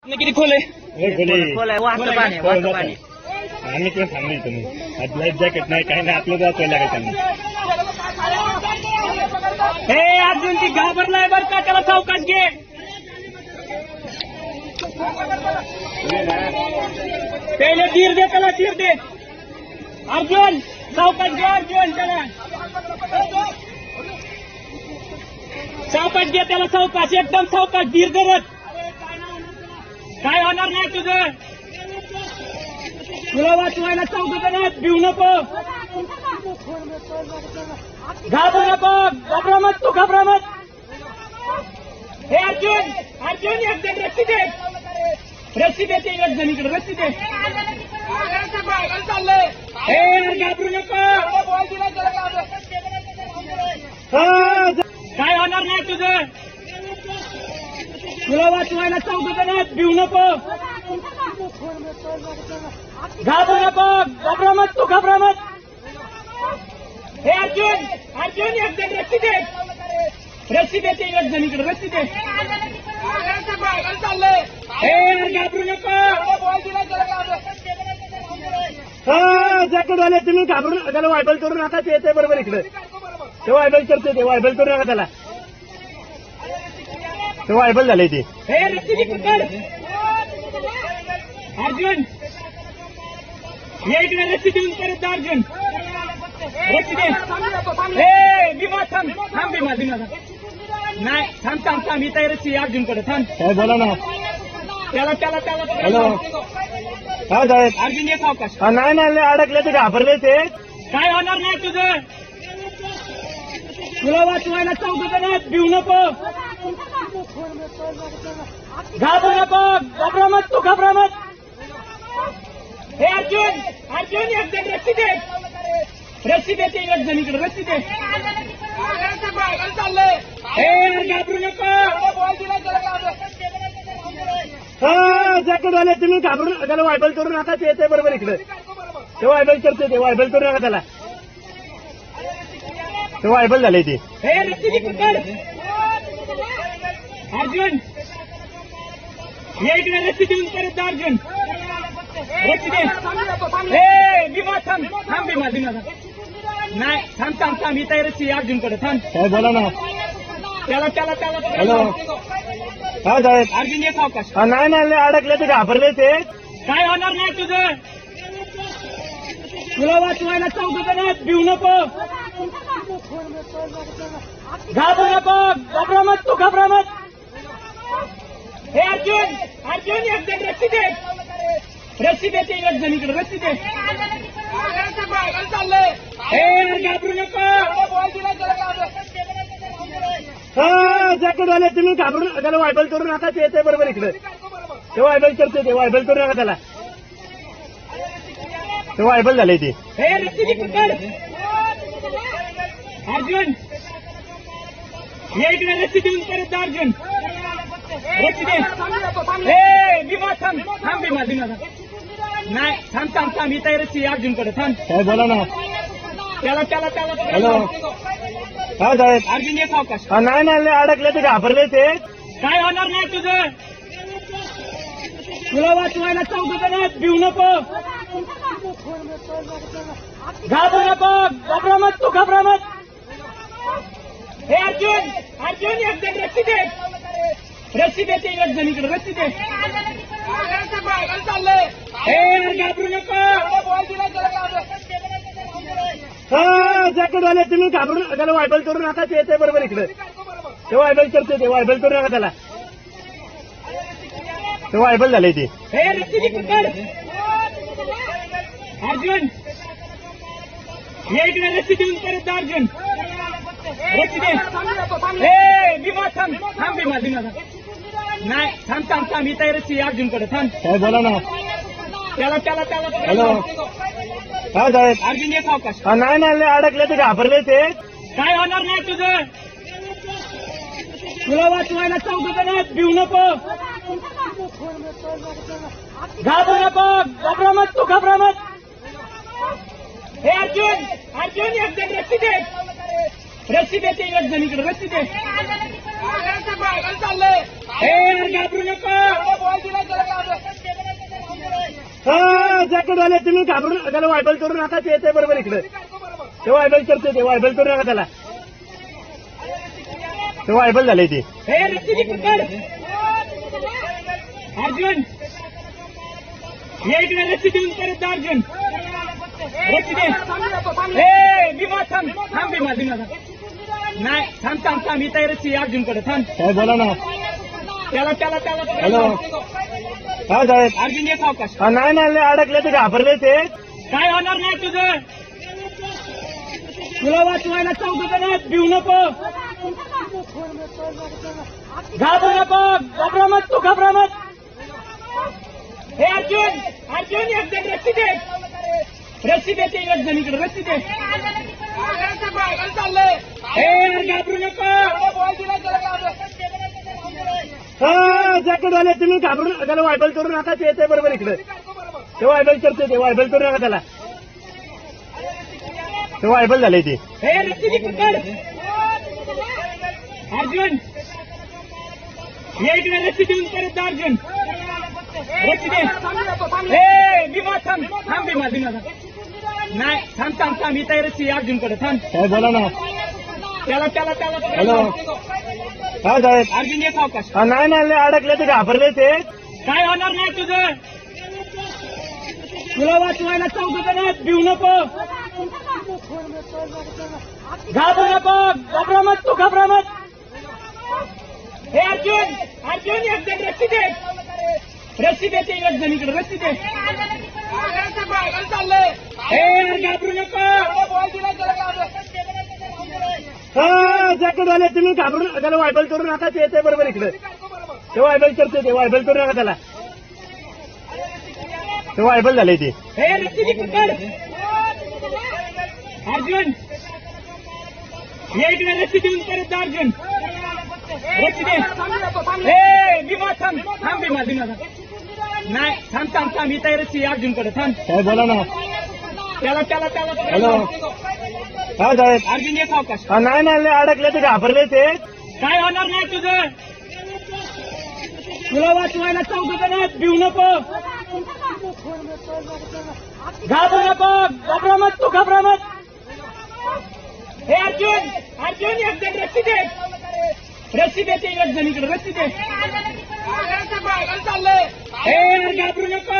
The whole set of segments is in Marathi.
किती खोल आहे? खोल आहे, वाहतं पाणी आहे, वाहतं पाणी. आम्ही पण थांबलो इथं नाही. आज लाईफ जॅकेट नाही काही नाही आपलं जात लागेल त्यांना. हे अर्जुन ती घाबरलाय बरं का, त्याला सावकाश घे. पहिले तीर दे त्याला, तीर दे. अर्जुन सावकाश घे, अर्जुन त्याला सावकाश घे, त्याला सावकाश, एकदम सावकाश, धीर धरत. काय होणार नाही तुझं, तुला वाचवायला चौघजणात भिवू नको, घाबरू नको, घाबरा मत तू, घाबरा मत. हे अर्जुन, अर्जुन एक जण रस्सी दे, रस्सी दे, ते एक जण इकडे रस्सी दे. हे घाबरू नको, काय होणार नाही तुझं, तुला वाचवायला चौघजणात भिवू नको, घाबरू नको, घाबरा मत तू, घाबरा मत. हे अर्जुन, अर्जुन एक जण रस्सी दे, रस्सी दे, ते एक जण इकडे रस्सी दे. हे घाबरू नको, जॅकेटवाले तुम्ही घाबरून त्याला वायबल करू नका, ते येते बरोबर इकडे. ते वायबल करते, ते वायबल करू नका त्याला, ते वायबल झाले ते. हे रस्सी पकड अर्जुन, ये इकडे रस्सी देऊन परत जा अर्जुन, रस्सी दे. हे भीमा थांब, थांब भीमा, भीमा नाही, थांब थांब थांब, इथे रस्सी अर्जुनकडे थांब. काय बोला ना, त्याला त्याला त्याला हॅलो काय साहेब, अर्जुन ये सावकाश. नाही नाही अडकले ते घाबरले ते. काय होणार नाही तुझं, तुला वाचवायला चौघजणात भिवू नको, घाबरू नको, घाबरा मत तू, घाबरा मत. हे अर्जुन, अर्जुन एक जण रस्सी दे, रस्सी दे, ते एक जण इकडे रस्सी दे. हे घाबरू नको, जॅकेटवाले तुम्ही घाबरून त्याला वायबल करू नका, ते येते बरोबर इकडे. ते वायबल करते, ते वायबल करू नका त्याला, ते वायबल झाले ते. हे रस्सी पकड अर्जुन, ये इकडे रस्सी देऊन परत जा अर्जुन, रस्सी दे. हे भीमा थांब, थांब भीमा, भीमा नाही, थांब थांब थांब, इथे रस्सी अर्जुनकडे थांब. काय बोला ना, त्याला त्याला त्याला हॅलो काय साहेब, अर्जुन ये सावकाश. नाही नाही अडकले ते घाबरले ते. काय होणार नाही तुझं, तुला वाचवायला चौघजणात भिवू नको, घाबरू नको, घाबरा मत तू, घाबरा मत. हे अर्जुन, अर्जुन एक जण रस्सी दे, रस्सी दे, ते एक जण इकडे रस्सी दे. हे घाबरू नको, जॅकेटवाले तुम्ही घाबरून त्याला वायबल करू नका, ते येते बरोबर इकडे. ते वायबल करते, ते वायबल करू नका त्याला, ते वायबल झाले ते. हे रस्सी पकड अर्जुन, ये इकडे रस्सी देऊन परत जा अर्जुन, रस्सी दे. हे भीमा थांब, थांब भीमा, भीमा नाही, थांब थांब थांब, इथे रस्सी अर्जुनकडे थांब. काय बोला ना, त्याला त्याला त्याला हॅलो काय साहेब, अर्जुन ये सावकाश. नाही नाही अडकले ते घाबरले ते. काय होणार नाही तुझं, तुला वाचवायला चौघजणात भिवू नको, घाबरू नको, घाबरा मत तू, घाबरा मत. हे अर्जुन, अर्जुन एक जण रस्सी दे, रस्सी दे, ते एक जण इकडे रस्सी दे. हे घाबरू नको, जॅकेटवाले तुम्ही घाबरून त्याला वायबल करू नका, ते येते बरोबर इकडे. ते वायबल करते, ते वायबल करू नका त्याला, ते वायबल झाले ते. हे रस्सी पकड अर्जुन, ये इकडे रस्सी देऊन परत जा अर्जुन, रस्सी दे. हे भीमा थांब, थांब भीमा, भीमा नाही, थांब थांब थांब, इथे रस्सी अर्जुनकडे थांब. काय बोला ना, त्याला त्याला त्याला हॅलो काय साहेब, अर्जुन ये सावकाश. नाही नाही अडकले ते घाबरले ते. काय होणार नाही तुझं, तुला वाचवायला चौघजणात भिवू नको, घाबरू नको, घाबरा मत तू, घाबरा मत. हे अर्जुन, अर्जुन एक जण रस्सी दे, रस्सी दे, ते एक जण इकडे रस्सी दे. हे घाबरू नको, जॅकेटवाले तुम्ही घाबरून त्याला वायबल करू नका. ते येते बरोबर इकडे. ते वायबल करते. ते वायबल करू नका त्याला. ते वायबल झाले ते. हे रस्सी पकड अर्जुन, ये इकडे रस्सी देऊन परत जा अर्जुन. रस्सी दे. ए भीमा थांब थांब भीमा नाही थांब इथं रस्सी अर्जुनकडे थांब. काय बोला ना. त्याला हॅलो. हा साहेब. अर्जुन एक अवकाश. नाही अडकले ते घाबरले ते. काय होणार नाही तुझं. तुला वाचवायला चौघजण भिऊ नको, घाबरू नको, घाबरामत तू घाबरामत. हे अर्जुन एक जण रस्सी दे. रस्सी देते एक जण इकडे रस्सी दे. हे घाबरू नको. जॅकेटवाले तुम्ही घाबरून त्याला वायबल करू नका. ते येते बरोबर इकडे. ते वायबल करते. ते वायबल करू नका त्याला. ते वायबल झाले ते. हे रस्सी पकड अर्जुन, ये इकडे रस्सी देऊन परत जा अर्जुन. रस्सी दे. ए भीमा थांब भीमा नाही थांब इथं रस्सी अर्जुनकडे थांब. काय बोला ना. त्याला हॅलो. हा साहेब. अर्जुन एक अवकाश. नाही अडकले ते घाबरले ते. काय होणार नाही तुझं. तुला वाचवायला चौघजण भिऊ नको, घाबरू नको, घाबरामत तू घाबरामत. हे अर्जुन एक जण रस्सी दे. रस्सी देते एक जण इकडे रस्सी दे. हे घाबरू नको. जॅकेटवाले तुम्ही घाबरून त्याला वायबल करू नका. ते येते बरोबर इकडे. ते वायबल करते. ते वायबल करू नका त्याला. ते वायबल झाले ते. हे रस्सी पकड अर्जुन, ये इकडे रस्सी देऊन परत जा अर्जुन. रस्सी दे. ए भीमा थांब भीमा नाही थांब इथं रस्सी अर्जुनकडे थांब. काय बोला ना. त्याला हॅलो. हा साहेब. अर्जुन एक अवकाश. नाही अडकले ते घाबरले ते. काय होणार नाही तुझं. तुला वाचवायला चौघजण भिऊ नको, घाबरू नको, घाबरामत तू घाबरामत. हे अर्जुन एक जण रस्सी दे. रस्सी देते एक जण इकडे रस्सी दे. हे घाबरू नको.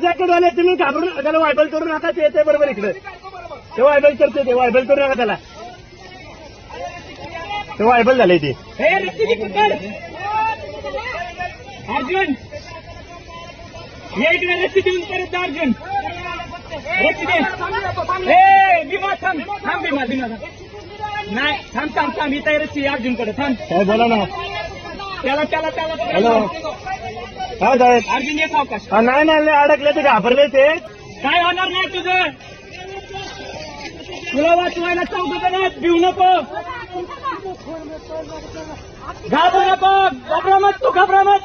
जॅकेटवाले तुम्ही घाबरून त्याला वायबल करू नका. ते येते बरोबर इकडे. ते वायबल करते. ते वायबल करू नका त्याला. ते वायबल झाले ते. हे रस्सी पकड अर्जुन, ये इकडे रस्सी देऊन परत जा अर्जुन. रस्सी दे. ए भीमा थांब भीमा नाही थांब इथं रस्सी अर्जुनकडे थांब. काय बोला ना. त्याला हॅलो. हा साहेब. अर्जुन एक अवकाश. नाही अडकले ते घाबरले ते. काय होणार नाही तुझं. तुला वाचवायला चौघजण भिऊ नको, घाबरू नको, घाबरामत तू घाबरामत.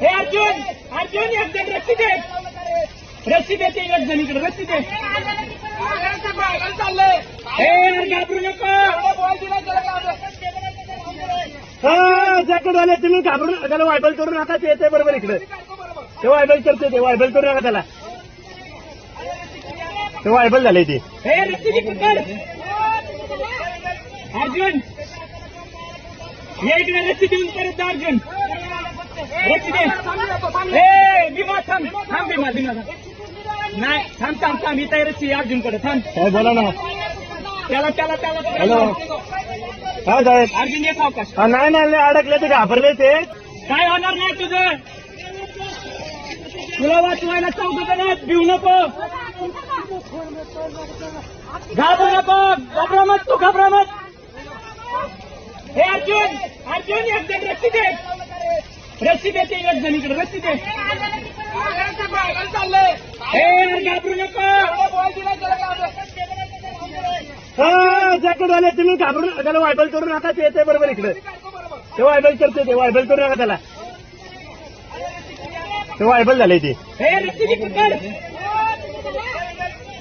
हे अर्जुन एक जण रस्सी दे. रस्सी देते एक जण इकडे रस्सी दे. हे घाबरू नको. जॅकेटवाले तुम्ही घाबरून त्याला वायबल करू नका. ते येते बरोबर इकडे. ते वायबल करते. ते वायबल करू नका त्याला. ते वायबल झाले ते. हे रस्सी पकड अर्जुन, ये इकडे रस्सी देऊन परत जा अर्जुन. रस्सी दे. ए भीमा थांब भीमा नाही थांब इथं रस्सी अर्जुनकडे थांब. काय बोला ना. त्याला हॅलो. हा साहेब. अर्जुन एक अवकाश. नाही अडकले ते घाबरले ते. काय होणार नाही तुझं. तुला वाचवायला चौघजण भिऊ नको, घाबरू नको, घाबरामत तू घाबरामत. हे अर्जुन एक जण रस्सी दे. रस्सी देते एक जण इकडे रस्सी दे. हे घाबरू नको. जॅकेटवाले तुम्ही घाबरून त्याला वायबल करू नका. ते येते बरोबर इकडे. ते वायबल करते. ते वायबल करू नका त्याला. ते वायबल झाले ते. हे रस्सी पकड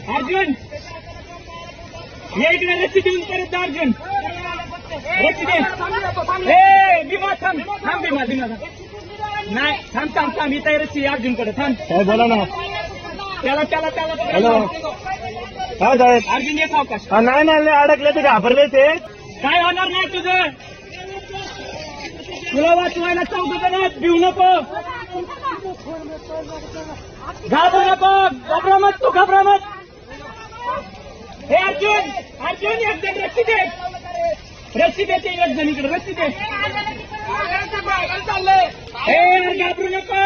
अर्जुन, ये इकडे रस्सी देऊन परत जा अर्जुन. रस्सी दे. ए भीमा थांब थांब भीमा भीमा नाही थांब थांब थांब इथं आहे रस्सी अर्जुनकडे थांब. काय बोला ना. त्याला हॅलो काय साहेब. अर्जुन एक अवकाश. हा, नाही नाही अडकले ते घाबरले ते. काय होणार नाही तुझं. तुला वाचवायला चौघ भिवू नको. घाबरू नको. घाबरा मत तू घाबरा मत. हे अर्जुन अर्जुन एक जण रस्सी दे. रस्सी देते एक जण इकडे रस्सी दे. हे घाबरू नको.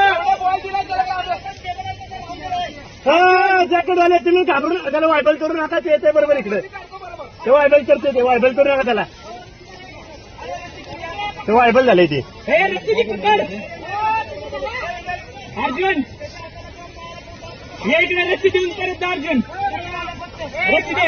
हा जॅकेटवाले तुम्ही घाबरून त्याला वायबल करू नका. ते येते बरोबर इकडे. ते वायबल करते ते वायबल करू नका त्याला. ते वायबल झाले ते. हे रस्सी दे पकड. अर्जुन ये इकडे रस्सी देऊन परत जा अर्जुन. रस्सी दे.